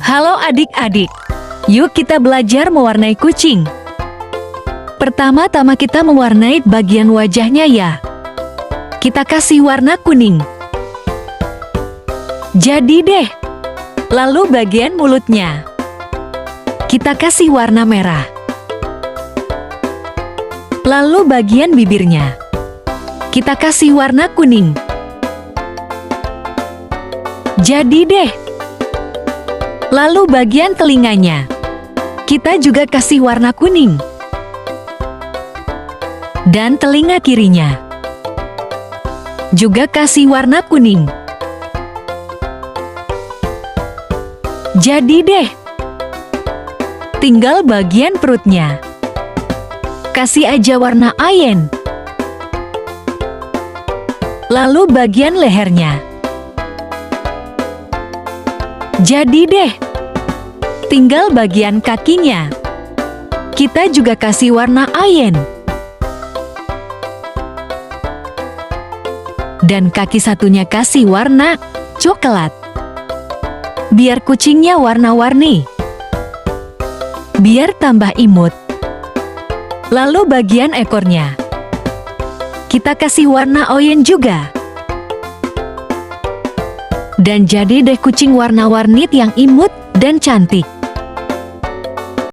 Halo adik-adik, yuk kita belajar mewarnai kucing. Pertama-tama kita mewarnai bagian wajahnya ya. Kita kasih warna kuning. Jadi deh. Lalu bagian mulutnya. Kita kasih warna merah. Lalu bagian bibirnya. Kita kasih warna kuning. Jadi deh. Lalu bagian telinganya. Kita juga kasih warna kuning. Dan telinga kirinya. Juga kasih warna kuning. Jadi deh. Tinggal bagian perutnya. Kasih aja warna ayen. Lalu bagian lehernya. Jadi deh. Tinggal bagian kakinya. Kita juga kasih warna ayen. Dan kaki satunya kasih warna coklat. Biar kucingnya warna-warni. Biar tambah imut. Lalu bagian ekornya. Kita kasih warna oranye juga. Dan jadi deh kucing warna-warni yang imut dan cantik.